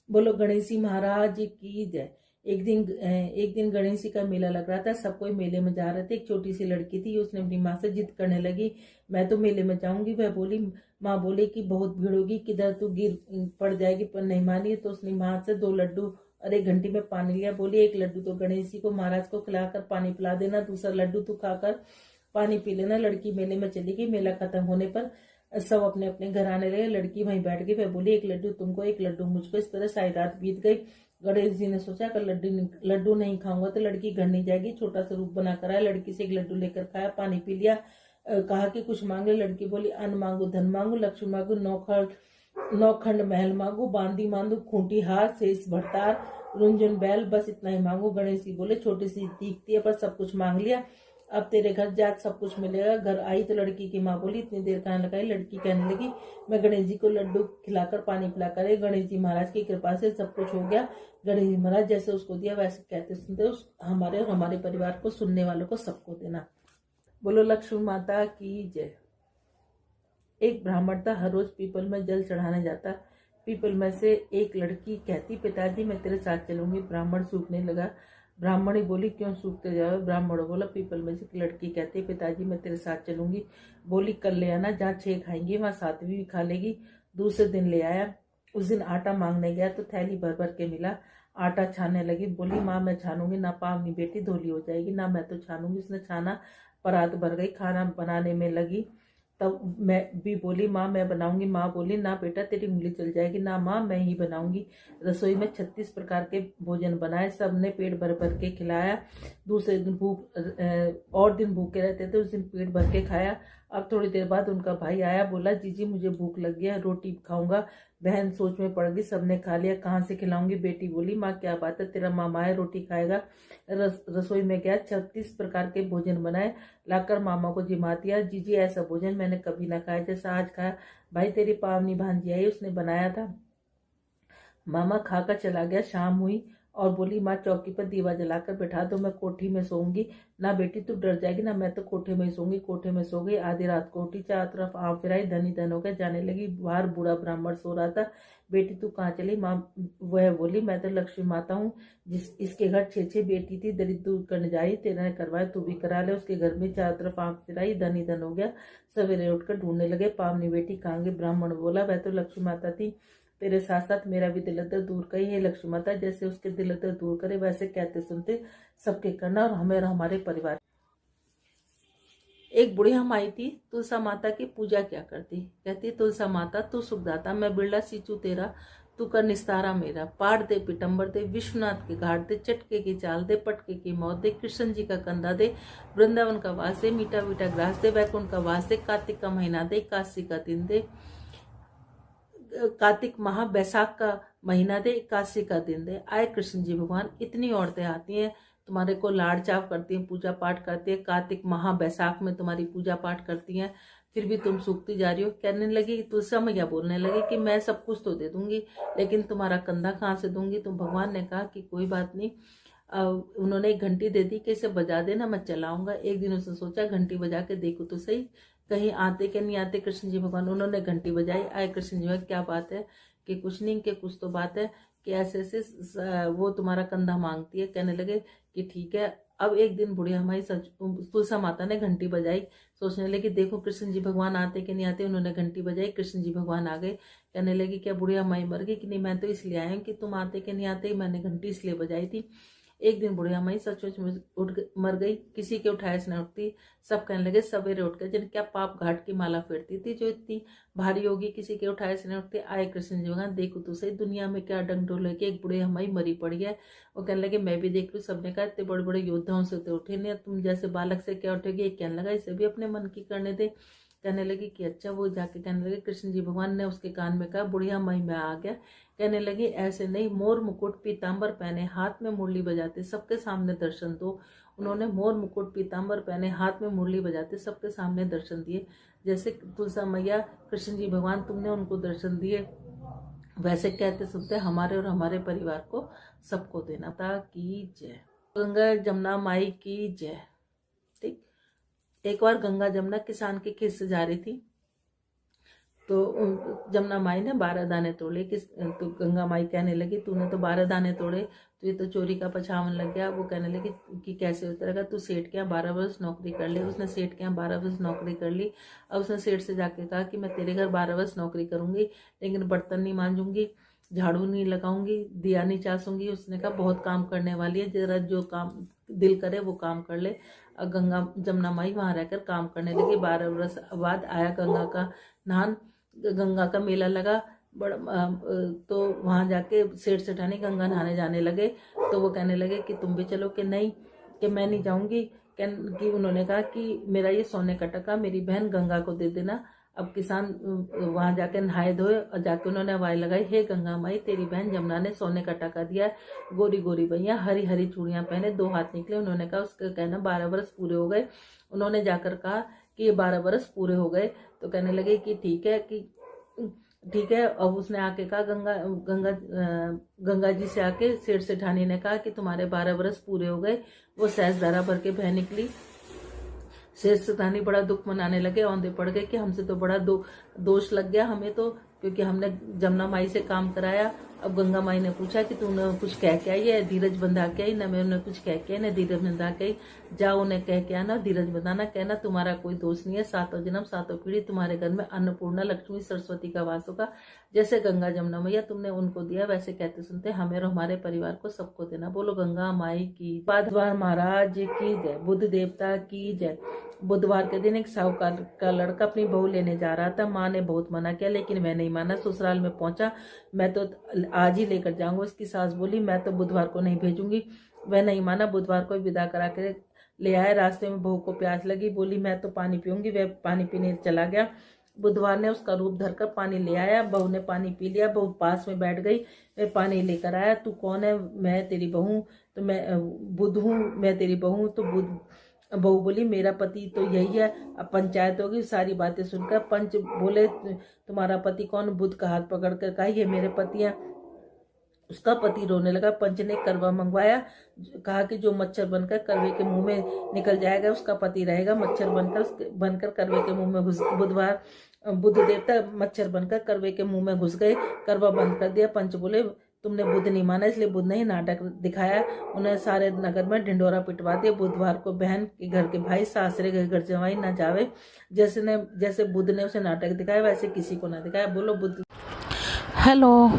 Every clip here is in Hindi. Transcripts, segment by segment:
बोलो गणेश जी महाराज की जय। एक दिन गणेश जी का मेला लग रहा था, सब कोई मेले में जा रहे थे। एक छोटी सी लड़की थी, उसने अपनी माँ से जिद करने लगी, मैं तो मेले में जाऊंगी। वह बोली, माँ बोली कि बहुत भीड़ होगी, किधर तू गिर पड़ जाएगी, पर नहीं मानी। तो उसने माँ से 2 लड्डू और 1 घंटी में पानी लिया। बोली, एक लड्डू तो गणेश जी को महाराज को खिलाकर पानी पिला देना, दूसरा लड्डू तू खाकर पानी पी लेना। लड़की मेले में चली गई। मेला खत्म होने पर सब अपने अपने घर आने लगे। लड़की वहीं बैठ गई। वह बोली, एक लड्डू तुमको, एक लड्डू मुझको। इस तरह सारी रात बीत गई। गणेश जी ने सोचा कि लड्डू नहीं खाऊंगा तो लड़की घर नहीं जाएगी। छोटा सा रूप बनाकर आया, लड़की से एक लड्डू लेकर खाया, पानी पी लिया। कहा कि कुछ मांगे। लड़की बोली, अन्न मांगू, धन मांगू, लक्ष्मी मांगू, नौखंड महल मांगू, बांदी मांगू, खूंटी हार, शेष भरतार, रुंझुन बैल, बस इतना ही मांगू। गणेश जी बोले, छोटी सी दिखती है पर सब कुछ मांग लिया, अब तेरे घर जाके सब कुछ मिलेगा। घर आई तो लड़की की माँ बोली, इतनी देर कहाँ लगाई। लड़की कहने लगी, मैं गणेश जी को लड्डू खिलाकर पानी पिलाकर गणेश जी महाराज की कृपा से सब कुछ हो गया। गणेश जी महाराज जैसे उसको दिया वैसे कहते सुनते उस हमारे और हमारे परिवार को, सुनने वालों को, सबको देना। बोलो लक्ष्मी माता की जय। एक ब्राह्मण था, हर रोज पीपल में जल चढ़ाने जाता। पीपल में से एक लड़की कहती, पिताजी मैं तेरे साथ चलूंगी। ब्राह्मण सूखने लगा। ब्राह्मणी बोली, क्यों सूखते जाओ। ब्राह्मण बोला, पीपल में से एक लड़की कहती, पिताजी मैं तेरे साथ चलूंगी। बोली, कल ले आना, जहाँ 6 खाएंगी वहां 7वीं भी खा लेगी। दूसरे दिन ले आया। उस दिन आटा मांगने गया तो थैली भर भर के मिला। आटा छानने लगी। बोली, माँ मैं छानूंगी ना, पावनी बेटी धोली हो जाएगी ना, मैं तो छानूंगी। उसने छाना, परात भर गई। खाना बनाने में लगी। तब मैं भी बोली, माँ मैं बनाऊंगी। माँ बोली, ना बेटा तेरी उंगली चल जाएगी। ना माँ, मैं ही बनाऊंगी। रसोई में 36 प्रकार के भोजन बनाए, सबने पेट भर भर के खिलाया। दूसरे दिन और दिन भूखे रहते थे, उस दिन पेट भर के खाया। अब थोड़ी देर बाद उनका भाई आया, बोला, जीजी मुझे भूख लग गया, रोटी खाऊंगा। बहन सोच में पड़ गई, सबने खा लिया, कहाँ से खिलाऊंगी। बेटी बोली, माँ क्या बात है, तेरा मामा है, रोटी खाएगा। रसोई में गया, 36 प्रकार के भोजन बनाए, लाकर मामा को जिमा दिया। जीजी ऐसा भोजन मैंने कभी ना खाया जैसा आज खाया। भाई तेरी पावनी भांजी आई, उसने बनाया था। मामा खाकर चला गया। शाम हुई और बोली, माँ चौकी पर दीवा जलाकर बैठा दो, मैं कोठी में सोऊंगी। ना बेटी तू डर जाएगी ना, मैं तो कोठे में ही सोऊंगी। कोठे में सो गई। आधी रात को उठी, चारों तरफ आँख फिराई, धनी धन हो गया, जाने लगी। बाहर बूढ़ा ब्राह्मण सो रहा था। बेटी तू कहाँ चली। माँ वह बोली, मैं तो लक्ष्मी माता हूँ, इसके घर 6 बेटी थी, दरिद्र दूर करने जा रही, तेरा ने करवाया तू भी करा ले। उसके घर में चारों तरफ आँख फिराई, धनी धन हो गया। सवेरे उठकर ढूंढने लगे, पावनी बेटी कहाँ गई। ब्राह्मण बोला, वह तो लक्ष्मी माता थी, तेरे साथ साथ मेरा भी दिल दर्द दूर करी है। लक्ष्मी माता जैसे उसके दिल दर्द दूर करे वैसे कहते सुनते सबके करना, और हमें और हमारे परिवार। एक बुढ़िया माई थी, तुलसा माता की पूजा क्या करती। कहती, तुलसा माता तू सुखदाता, मैं बिरला सींचू तेरा, तू कर निस्तारा मेरा। पाड़ दे पिटम्बर दे, विश्वनाथ के घाट दे, चटके की चाल दे, पटके की मौत दे, कृष्ण जी का कंधा दे, वृंदावन का वास दे, मीठा मीठा ग्रास दे, वैकुंठ का वास दे, कार्तिक का महीना दे, काशी का दिन दे, कार्तिक माह बैसाख का महीना दे, 81 का दिन दे। आए कृष्ण जी भगवान, इतनी औरतें आती हैं तुम्हारे को लाड़ चाव करती हैं, पूजा पाठ करती है, कार्तिक माह बैसाख में तुम्हारी पूजा पाठ करती हैं, फिर भी तुम सूखती जा रही हो। कहने लगी, तुलसा मैया बोलने लगी कि मैं सब कुछ तो दे दूंगी, लेकिन तुम्हारा कंधा कहाँ से दूंगी। तो भगवान ने कहा कि कोई बात नहीं। उन्होंने एक घंटी दे दी कि इसे बजा देना, मैं चलाऊंगा। एक दिन उसने सोचा, घंटी बजा के देखो तो सही, कहीं आते क्या नहीं आते कृष्ण जी भगवान। उन्होंने घंटी बजाई, आए कृष्ण जी भगवान, क्या बात है कि कुछ नहीं, कि कुछ तो बात है कि ऐसे ऐसे वो तुम्हारा कंधा मांगती है। कहने लगे कि ठीक है। अब एक दिन बुढ़िया माई तुलसा माता ने घंटी बजाई, सोचने लगी देखो कृष्ण जी भगवान आते कि नहीं आते। उन्होंने घंटी बजाई, कृष्ण जी भगवान आ गए। कहने लगी, क्या बुढ़िया माई मर गई कि नहीं, मैं तो इसलिए आया हूँ कि तुम आते कि नहीं आते, मैंने घंटी इसलिए बजाई थी। एक दिन बुढ़िया माई सचमुच में मर गई, किसी के उठाए से न उठती। सब कहने लगे सवेरे उठ कर, जिन क्या पाप घाट की माला फेरती थी जो इतनी भारी होगी, किसी के उठाए से न उठती। आए कृष्ण जी भगवान, देखो तो सही दुनिया में क्या डंडोल है कि एक बुढ़िया माई मरी पड़ी है। वो कहने लगे मैं भी देख लूँ। सबने कहा इतने बड़े बड़े योद्धाओं से तो उठे नहीं, तुम जैसे बालक से क्या उठेगी। एक कहने लगा इसे भी अपने मन की करने दे। कहने लगी कि अच्छा। वो जाके कहने लगे, कृष्ण जी भगवान ने उसके कान में कहा, बुढ़िया माई में आ गया। कहने लगी ऐसे नहीं, मोर मुकुट पीताम्बर पहने, हाथ में मुरली बजाते, सबके सामने दर्शन दो। उन्होंने मोर मुकुट पीताम्बर पहने, हाथ में मुरली बजाते, सबके सामने दर्शन दिए। जैसे तुलसा मैया, कृष्ण जी भगवान तुमने उनको दर्शन दिए, वैसे कहते सुनते हमारे और हमारे परिवार को सबको देना। था की जय। गंगा जमुना माई की जय। ठीक। एक बार गंगा जमुना किसान के खेत से जा रही थी। तो जमुना माई ने 12 दाने तोड़े। तो गंगा माई कहने लगी तूने तो 12 दाने तोड़े, तो ये तो चोरी का पछावन लग गया। वो कहने लगी कि कैसे उतरेगा, तू सेठ के यहाँ 12 वर्ष नौकरी कर ले। उसने सेठ के यहाँ 12 वर्ष नौकरी कर ली। अब उसने सेठ से जाके कहा कि मैं तेरे घर 12 वर्ष नौकरी करूंगी, लेकिन बर्तन नहीं मांजूंगी, झाड़ू नहीं लगाऊंगी, दिया नहीं चासूंगी। उसने कहा बहुत काम करने वाली है, जरा जो काम दिल करे वो काम कर ले। अब जमुना माई वहां रहकर काम करने लगी। 12 वर्ष बाद आया गंगा का नहान, गंगा का मेला लगा बड़ा। तो वहां जाके सेठ सेठानी गंगा नहाने जाने लगे। तो वो कहने लगे कि तुम भी चलो, कि नहीं, कि मैं नहीं जाऊंगी। कि उन्होंने कहा कि मेरा ये सोने का टका मेरी बहन गंगा को दे देना। अब किसान वहां जाके नहाए धोए और जाके उन्होंने आवाज लगाई, हे गंगा माई तेरी बहन जमुना ने सोने का टका दिया, गोरी गोरी भैया हरी हरी चूड़ियां पहने, 2 हाथ निकले। उन्होंने कहा उसका कहना 12 वर्ष पूरे हो गए। उन्होंने जाकर कहा कि ये 12 वर्ष पूरे हो गए। तो कहने लगे कि ठीक है। अब उसने आके कहा गंगा जी से आके सेठ सेठानी ने कहा कि तुम्हारे 12 वर्ष पूरे हो गए। वो सहज धारा भर के बह निकली। सेठ सेठानी बड़ा दुख मनाने लगे, औंधे पड़ गए कि हमसे तो बड़ा दोष लग गया हमें तो, क्योंकि हमने जमुना माई से काम कराया। अब गंगा माई ने पूछा कि तूने कुछ कह के आई है, धीरज बंधा के आई? न मैं उन्हें कुछ कह के आई, न धीरज बंधा के आई। जाओ उन्हें कह के आना, धीरज बंधाना, कहना तुम्हारा कोई दोष नहीं है, 7 जन्म 7 पीढ़ी तुम्हारे घर में अन्नपूर्णा लक्ष्मी सरस्वती का वास होगा। जैसे गंगा जमुना मैया तुमने उनको दिया, वैसे कहते सुनते हमें और हमारे परिवार को सबको देना। बोलो गंगा माई की। बादवार महाराज की जय, बुद्ध देवता की जय। बुधवार के दिन एक साहूकार का लड़का अपनी बहू लेने जा रहा था। माँ ने बहुत मना किया, लेकिन वह नहीं माना। ससुराल में पहुंचा, मैं तो आज ही लेकर जाऊंगा। उसकी सास बोली मैं तो बुधवार को नहीं भेजूंगी। वह नहीं माना, बुधवार को विदा करा कर ले आया। रास्ते में बहू को प्यास लगी, बोली मैं तो पानी पीऊंगी। वह पानी पीने चला गया। बुधवार ने उसका रूप धरकर पानी ले आया। बहू ने पानी पी लिया। बहू पास में बैठ गई। वह पानी लेकर आया। तू कौन है? मैं तेरी बहू। तो मैं बुध हूँ, मैं तेरी बहू। तो बहू बोली मेरा पति तो यही है। अब पंचायत होगी। सारी बातें सुनकर पंच बोले तुम्हारा पति कौन? बुध का हाथ पकड़कर कहा ये मेरे पति हैं। उसका पति रोने लगा। पंच ने करवा मंगवाया, कहा कि जो मच्छर बनकर करवे के मुंह में निकल जाएगा उसका पति रहेगा। मच्छर बनकर करवे के मुंह में घुस। बुधवार बुध देवता मच्छर बनकर करवे के मुंह में घुस गए, करवा बंद कर दिया। पंच बोले तुमने बुध नहीं माना, इसलिए बुध ने ही नाटक दिखाया। उन्हें सारे नगर में ढिंडोरा पिटवा दिया। बुधवार को बहन के घर के भाई, सासरे के घर जवाई ना जावे। जैसे बुध ने उसे नाटक दिखाया, वैसे किसी को ना दिखाया। बोलो बुध। हेलो,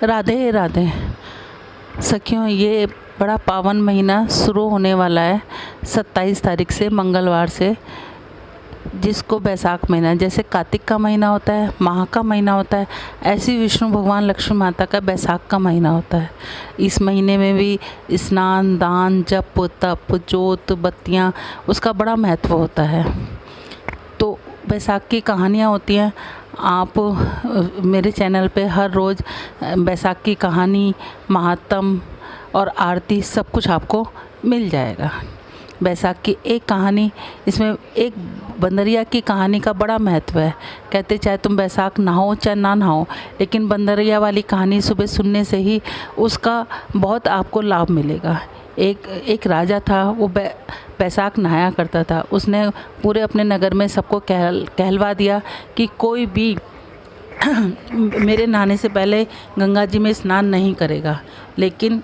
राधे राधे सखियों। ये बड़ा पावन महीना शुरू होने वाला है 27 तारीख से, मंगलवार से, जिसको बैसाख महीना, जैसे कार्तिक का महीना होता है, माह का महीना होता है, ऐसे विष्णु भगवान लक्ष्मी माता का बैसाख का महीना होता है। इस महीने में भी स्नान, दान, जप, तप, जोत, बत्तियाँ, उसका बड़ा महत्व होता है। तो बैसाख की कहानियाँ होती हैं। आप मेरे चैनल पे हर रोज़ बैसाख की कहानी, महात्म और आरती सब कुछ आपको मिल जाएगा। बैसाख की एक कहानी, इसमें एक बंदरिया की कहानी का बड़ा महत्व है। कहते चाहे तुम बैसाख नहाओ चाहे ना नहाओ, लेकिन बंदरिया वाली कहानी सुबह सुनने से ही उसका बहुत आपको लाभ मिलेगा। एक राजा था, वो बैसाख नहाया करता था। उसने पूरे अपने नगर में सबको कहलवा दिया कि कोई भी मेरे नहाने से पहले गंगा जी में स्नान नहीं करेगा। लेकिन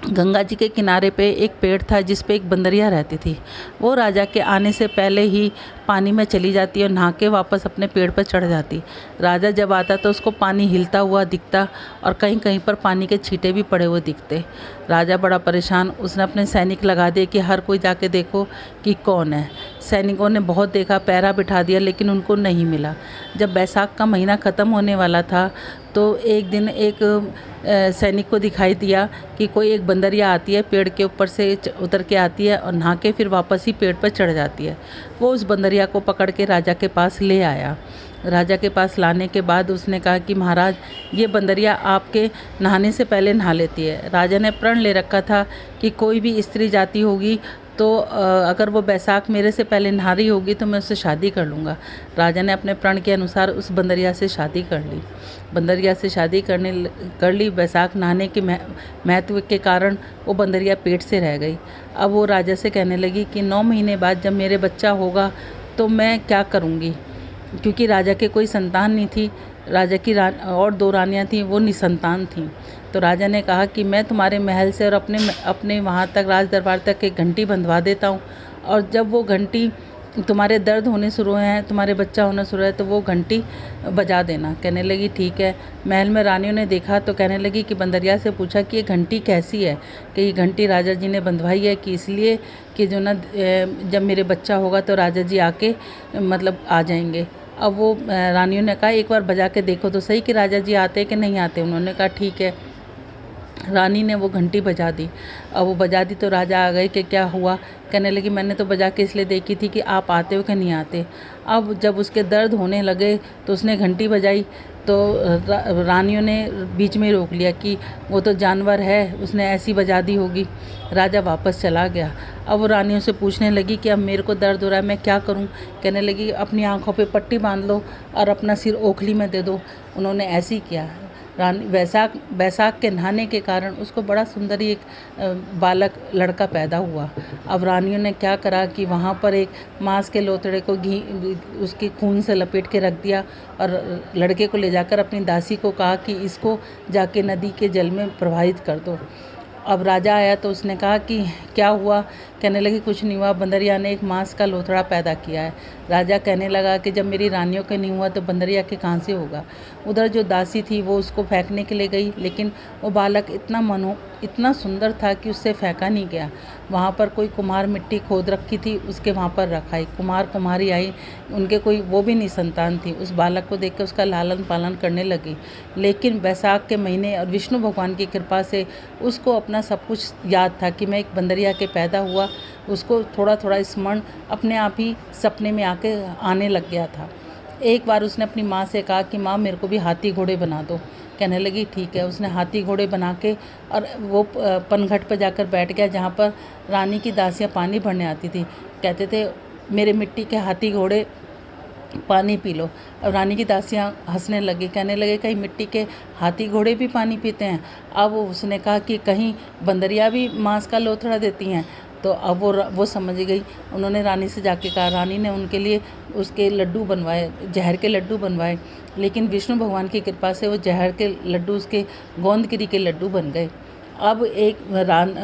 गंगा जी के किनारे पे एक पेड़ था जिस पे एक बंदरिया रहती थी। वो राजा के आने से पहले ही पानी में चली जाती और नहा के वापस अपने पेड़ पर चढ़ जाती। राजा जब आता तो उसको पानी हिलता हुआ दिखता और कहीं कहीं पर पानी के छींटे भी पड़े हुए दिखते। राजा बड़ा परेशान, उसने अपने सैनिक लगा दिए कि हर कोई जाके देखो कि कौन है। सैनिकों ने बहुत देखा, पहरा बिठा दिया, लेकिन उनको नहीं मिला। जब बैसाख का महीना ख़त्म होने वाला था तो एक दिन एक सैनिक को दिखाई दिया कि कोई एक बंदरिया आती है, पेड़ के ऊपर से उतर के आती है और नहा के फिर वापस ही पेड़ पर चढ़ जाती है। वो उस बंदरिया को पकड़ के राजा के पास ले आया। राजा के पास लाने के बाद उसने कहा कि महाराज, ये बंदरिया आपके नहाने से पहले नहा लेती है। राजा ने प्रण ले रखा था कि कोई भी स्त्री जाति होगी तो अगर वो बैसाख मेरे से पहले नहा रही होगी तो मैं उससे शादी कर लूँगा। राजा ने अपने प्रण के अनुसार उस बंदरिया से शादी कर ली। बंदरिया से शादी कर ली। बैसाख नहाने के महत्व के कारण वो बंदरिया पेट से रह गई। अब वो राजा से कहने लगी कि 9 महीने बाद जब मेरे बच्चा होगा तो मैं क्या करूँगी। क्योंकि राजा के कोई संतान नहीं थी। राजा की और 2 रानियाँ थीं, वो निसंतान थीं। तो राजा ने कहा कि मैं तुम्हारे महल से और अपने वहाँ तक राज दरबार तक एक घंटी बंधवा देता हूँ, और जब वो घंटी तुम्हारे दर्द होने शुरू हुए हैं, तुम्हारे बच्चा होना शुरू है, तो वो घंटी बजा देना। कहने लगी ठीक है। महल में रानियों ने देखा तो कहने लगी कि बंदरिया से पूछा कि ये घंटी कैसी है, कि ये घंटी राजा जी ने बंधवाई है कि इसलिए कि जो ना जब मेरे बच्चा होगा तो राजा जी आके मतलब आ जाएंगे। अब वो रानियों ने कहा एक बार बजा के देखो तो सही कि राजा जी आते कि नहीं आते। उन्होंने कहा ठीक है। रानी ने वो घंटी बजा दी। अब वो बजा दी तो राजा आ गए कि क्या हुआ। कहने लगी मैंने तो बजा के इसलिए देखी थी कि आप आते हो कि नहीं आते। अब जब उसके दर्द होने लगे तो उसने घंटी बजाई तो रानियों ने बीच में रोक लिया कि वो तो जानवर है, उसने ऐसी बजा दी होगी। राजा वापस चला गया। अब वो रानियों से पूछने लगी कि अब मेरे को दर्द हो रहा है, मैं क्या करूं। कहने लगी अपनी आंखों पे पट्टी बांध लो और अपना सिर ओखली में दे दो। उन्होंने ऐसे ही किया। रानी बैसाख के नहाने के कारण उसको बड़ा सुंदर एक बालक लड़का पैदा हुआ। अब रानियों ने क्या करा कि वहाँ पर एक मांस के लोथड़े को घी उसके खून से लपेट के रख दिया और लड़के को ले जाकर अपनी दासी को कहा कि इसको जाके नदी के जल में प्रवाहित कर दो। अब राजा आया तो उसने कहा कि क्या हुआ। कहने लगी कुछ नहीं हुआ, बंदरिया ने एक मांस का लोथड़ा पैदा किया है। राजा कहने लगा कि जब मेरी रानियों के नहीं हुआ तो बंदरिया के कहाँ से होगा। उधर जो दासी थी वो उसको फेंकने के लिए गई, लेकिन वो बालक इतना सुंदर था कि उससे फेंका नहीं गया। वहाँ पर कोई कुम्हार मिट्टी खोद रखी थी, उसके वहाँ पर रखा ही। कुम्हार कुम्हारी आई, उनके कोई वो भी नहीं संतान थी। उस बालक को देख कर उसका लालन पालन करने लगी। लेकिन बैसाख के महीने और विष्णु भगवान की कृपा से उसको अपना सब कुछ याद था कि मैं एक बंदरिया के पैदा हुआ। उसको थोड़ा थोड़ा स्मरण अपने आप ही सपने में आने लग गया था। एक बार उसने अपनी माँ से कहा कि माँ मेरे को भी हाथी घोड़े बना दो। कहने लगी ठीक है। उसने हाथी घोड़े बना के और वो पनघट पर जाकर बैठ गया जहाँ पर रानी की दासियाँ पानी भरने आती थी। कहते थे मेरे मिट्टी के हाथी घोड़े पानी पी लो। और रानी की दासियाँ हंसने लगी, कहने लगे कहीं मिट्टी के हाथी घोड़े भी पानी पीते हैं। अब उसने कहा कि कहीं बंदरिया भी मांस का लोथड़ा देती हैं। तो अब वो समझ गई। उन्होंने रानी से जाके कहा। रानी ने उनके लिए उसके लड्डू बनवाए, जहर के लड्डू बनवाए। लेकिन विष्णु भगवान की कृपा से वो जहर के लड्डू उसके गोंदगिरी के लड्डू बन गए। अब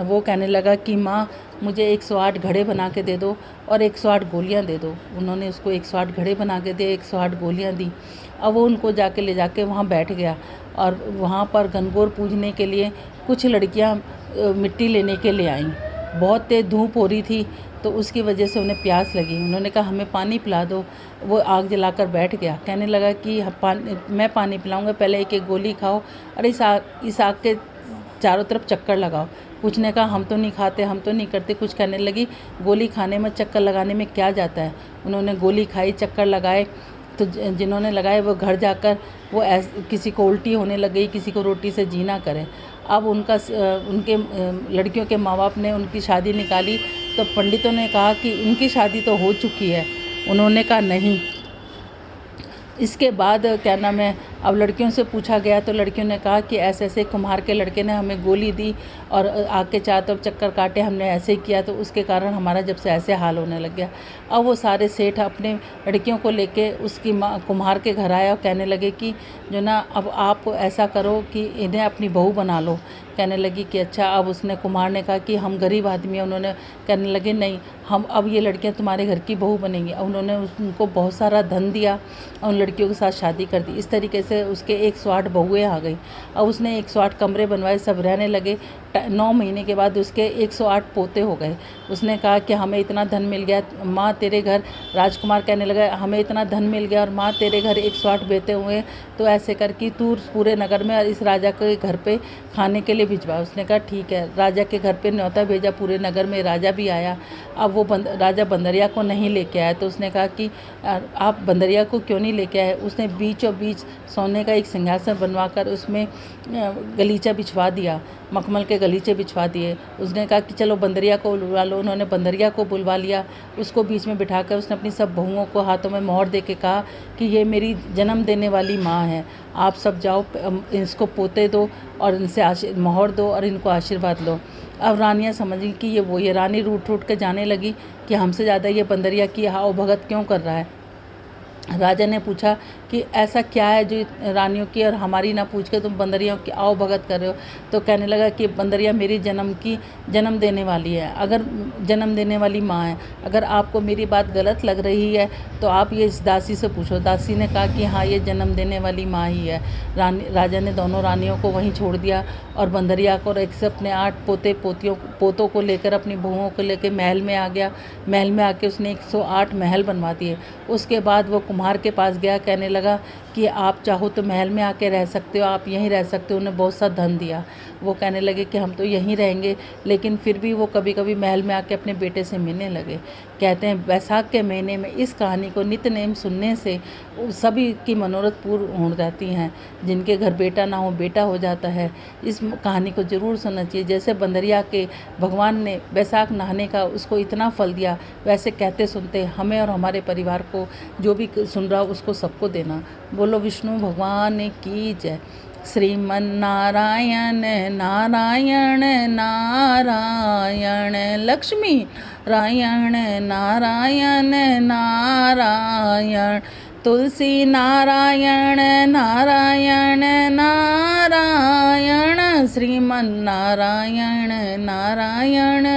वो कहने लगा कि माँ मुझे 108 घड़े बना के दे दो और 108 गोलियाँ दे दो। उन्होंने उसको 108 घड़े बना के दिए, 108 गोलियाँ दी। अब वो उनको ले जाके वहाँ बैठ गया और वहाँ पर गणगौर पूजने के लिए कुछ लड़कियाँ मिट्टी लेने के लिए आईं। बहुत तेज़ धूप हो रही थी तो उसकी वजह से उन्हें प्यास लगी। उन्होंने कहा हमें पानी पिला दो। वो आग जलाकर बैठ गया। कहने लगा कि मैं पानी पिलाऊंगा, पहले एक एक गोली खाओ और इस आग के चारों तरफ चक्कर लगाओ। कुछ ने कहा हम तो नहीं खाते, हम तो नहीं करते। कुछ कहने लगी गोली खाने में चक्कर लगाने में क्या जाता है। उन्होंने गोली खाई, चक्कर लगाए। तो जिन्होंने लगाए वो घर जाकर वो किसी को उल्टी होने लगी, किसी को रोटी से जीना करे। अब उनके लड़कियों के माँ बाप ने उनकी शादी निकाली तो पंडितों ने कहा कि इनकी शादी तो हो चुकी है। उन्होंने कहा नहीं। इसके बाद क्या नाम है, अब लड़कियों से पूछा गया तो लड़कियों ने कहा कि ऐसे ऐसे कुम्हार के लड़के ने हमें गोली दी और आग के चारों तरफ चक्कर काटे, हमने ऐसे ही किया तो उसके कारण हमारा जब से ऐसे हाल होने लग गया। अब वो सारे सेठ अपने लड़कियों को लेके उसकी माँ कुम्हार के घर आया और कहने लगे कि जो ना अब आप ऐसा करो कि इन्हें अपनी बहू बना लो। कहने लगी कि अच्छा। अब उसने कुम्हार ने कहा कि हम गरीब आदमी हैं। उन्होंने कहने लगे नहीं, हम अब ये लड़कियां तुम्हारे घर की बहू बनेंगी। अब उन्होंने उनको बहुत सारा धन दिया और उन लड़कियों के साथ शादी कर दी। इस तरीके से उसके 108 बहुएँ आ गई। अब उसने 108 कमरे बनवाए, सब रहने लगे। 9 महीने के बाद उसके 108 पोते हो गए। उसने कहा कि हमें इतना धन मिल गया माँ तेरे घर। राजकुमार कहने लगा हमें इतना धन मिल गया और माँ तेरे घर 108 बेटे हुए, तो ऐसे कर कि तू पूरे नगर में इस राजा के घर पे खाने के लिए भिजवा। उसने कहा ठीक है। राजा के घर पे न्योता भेजा, पूरे नगर में राजा भी आया। अब वो राजा बंदरिया को नहीं लेके आया तो उसने कहा कि आप बंदरिया को क्यों नहीं लेके आए। उसने बीचों बीच सोने का एक सिंहासन बनवाकर उसमें गलीचा बिछवा दिया, मखमल के गलीचे बिछवा दिए। उसने कहा कि चलो बंदरिया को बुलवा लो। उन्होंने बंदरिया को बुलवा लिया। उसको बीच में बिठाकर उसने अपनी सब बहुओं को हाथों में मोहर दे के कहा कि ये मेरी जन्म देने वाली माँ है, आप सब जाओ इसको पोते दो और इनसे मोहर दो और इनको आशीर्वाद लो। अब रानियाँ समझी कि ये रानी रूठ रूठ के जाने लगी कि हमसे ज़्यादा ये बंदरिया की आओ भगत क्यों कर रहा है। राजा ने पूछा कि ऐसा क्या है जो रानियों की और हमारी ना पूछ के तुम बंदरियों की आओ भगत कर रहे हो। तो कहने लगा कि बंदरिया मेरी जन्म देने वाली है, अगर जन्म देने वाली माँ है। अगर आपको मेरी बात गलत लग रही है तो आप ये इस दासी से पूछो। दासी ने कहा कि हाँ, ये जन्म देने वाली माँ ही है। राजा ने दोनों रानियों को वहीं छोड़ दिया और बंदरिया को और एक से अपने 8 पोतों को लेकर, अपनी बहुओं को लेकर महल में आ गया। महल में आके उसने 108 महल बनवा दिए। उसके बाद वो कुम्हार के पास गया, कहने लगा कि आप चाहो तो महल में आके रह सकते हो, आप यहीं रह सकते हो। उन्हें बहुत सा धन दिया। वो कहने लगे कि हम तो यहीं रहेंगे, लेकिन फिर भी वो कभी कभी महल में आके अपने बेटे से मिलने लगे। कहते हैं बैसाख के महीने में इस कहानी को नित्य नेम सुनने से सभी की मनोरथ पूर्ण हो जाती हैं। जिनके घर बेटा ना हो, बेटा हो जाता है। इस कहानी को ज़रूर सुनना चाहिए। जैसे बंदरिया के भगवान ने बैसाख नहाने का उसको इतना फल दिया, वैसे कहते सुनते हमें और हमारे परिवार को, जो भी सुन रहा उसको सबको देना। बोलो विष्णु भगवान की जय। श्रीमन नारायण नारायण नारायण, लक्ष्मी नारायण नारायण नारायण, तुलसी नारायण नारायण नारायण, श्रीमन नारायण नारायण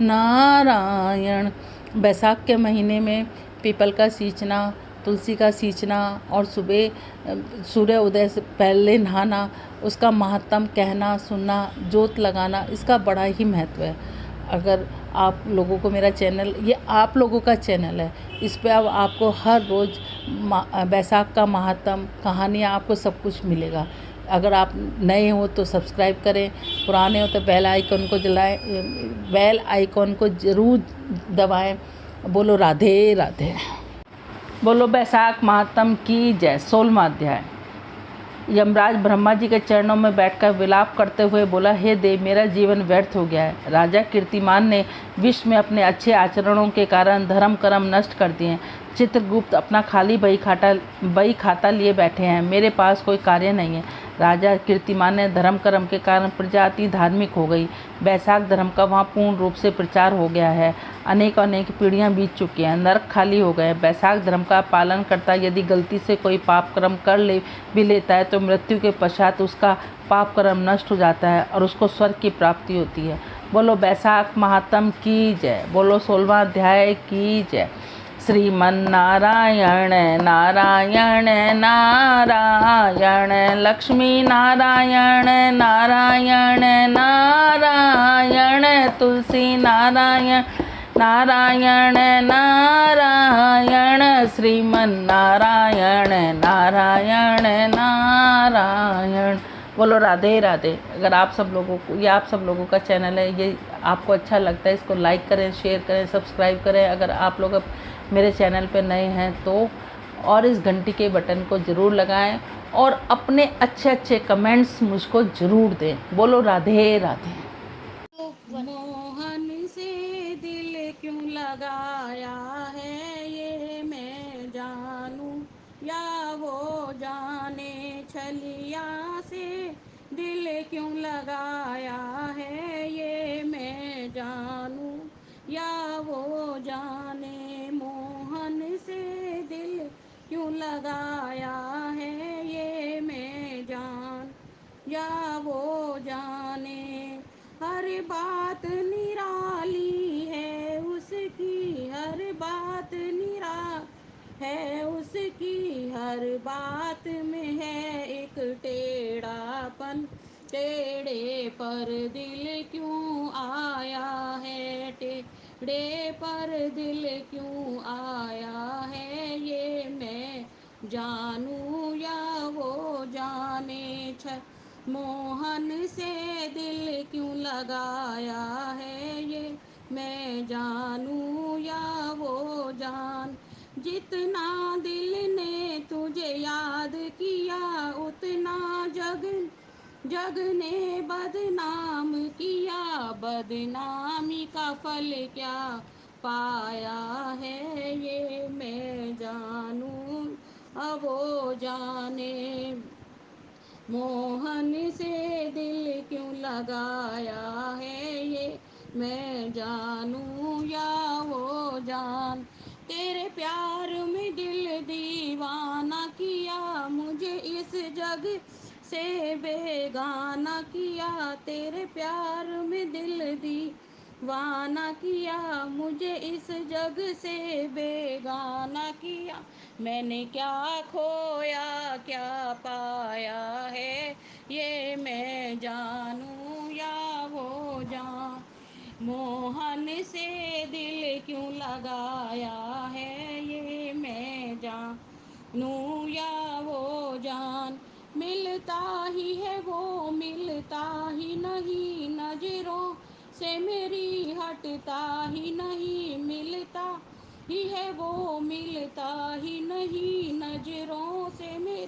नारायण। बैसाख के महीने में पीपल का सींचना, तुलसी का सींचना और सुबह सूर्य उदय से पहले नहाना, उसका महात्म कहना सुनना, जोत लगाना, इसका बड़ा ही महत्व है। अगर आप लोगों को मेरा चैनल, ये आप लोगों का चैनल है, इस पे अब आपको हर रोज़ बैसाख का महात्म, कहानियाँ, आपको सब कुछ मिलेगा। अगर आप नए हो तो सब्सक्राइब करें, पुराने हो तो बेल आइकन को जलाएं, बेल आइकन को ज़रूर दबाएं। बोलो राधे राधे। बोलो बैसाख महात्म की जय। 16वां अध्याय। यमराज ब्रह्मा जी के चरणों में बैठकर विलाप करते हुए बोला, हे देव, मेरा जीवन व्यर्थ हो गया है। राजा कीर्तिमान ने विश्व में अपने अच्छे आचरणों के कारण धर्म कर्म नष्ट कर दिए। चित्रगुप्त अपना खाली बही खाता लिए बैठे हैं, मेरे पास कोई कार्य नहीं है। राजा कीर्तिमान ने धर्म कर्म के कारण प्रजा अति धार्मिक हो गई। बैसाख धर्म का वहाँ पूर्ण रूप से प्रचार हो गया है। अनेक पीढ़ियाँ बीत चुकी हैं, नरक खाली हो गए। बैसाख धर्म का पालन करता यदि गलती से कोई पाप कर्म भी लेता है तो मृत्यु के पश्चात उसका पाप कर्म नष्ट हो जाता है और उसको स्वर्ग की प्राप्ति होती है। बोलो बैसाख महात्म की जय। बोलो 16वां अध्याय की जय। श्रीमन नारायण नारायण नारायण, लक्ष्मी नारायण नारायण नारायण, तुलसी नारायण नारायण नारायण, श्रीमन नारायण नारायण नारायण। बोलो राधे राधे। अगर आप सब लोगों को, ये आप सब लोगों का चैनल है, ये आपको अच्छा लगता है, इसको लाइक करें, शेयर करें, सब्सक्राइब करें। अगर आप लोग मेरे चैनल पे नए हैं तो और इस घंटी के बटन को ज़रूर लगाएं और अपने अच्छे अच्छे कमेंट्स मुझको ज़रूर दें। बोलो राधे राधे। मोहन से दिल क्यों लगाया है, ये मैं जानूं या वो जाने। छलिया से दिल क्यों लगाया है, ये मैं जानूं या वो जाने। मोहन से दिल क्यों लगाया है, ये मैं जान या वो जाने। हर बात निराली है उसकी, हर बात है उसकी, हर बात में है एक टेढ़ापन। टेढ़े पर दिल क्यों आया है, टेढ़े पर दिल क्यों आया है, ये मैं जानूं या वो जाने। मोहन से दिल क्यों लगाया है, ये मैं जानूं या वो जान। जितना दिल ने तुझे याद किया, उतना जग ने बदनाम किया। बदनामी का फल क्या पाया है, ये मैं जानूं अब वो जाने। मोहन से दिल क्यों लगाया है, ये मैं जानूं या वो जान। तेरे प्यार में दिल दिया दीवाना किया, मुझे इस जग से बेगाना किया, तेरे प्यार में दिल दीवाना किया, मुझे इस जग से बेगाना किया। मैंने क्या खोया क्या पाया है, ये मैं जानूं या वो जान, मोहन से दिल क्यों लगाया है, ये मैं जानूं या वो जान। मिलता ही है वो मिलता ही नहीं, नजरों से मेरी हटता ही नहीं, मिलता ही है वो मिलता ही नहीं, नजरों से मेरी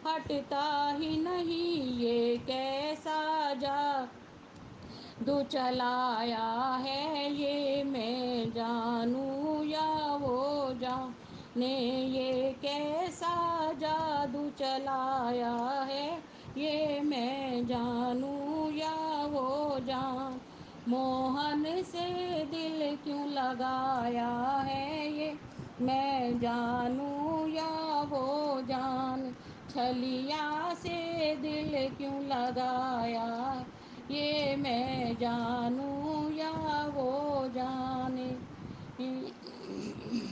हटता ही नहीं, ये कैसा जादू चलाया है, ये मैं जानूं या वो जाने, ये कैसा जादू चलाया है, ये मैं जानूं या वो जान, मोहन से दिल क्यों लगाया है, ये मैं जानूं या वो जान, छलिया से दिल क्यों लगाया, ये मैं जानूं या वो जाने।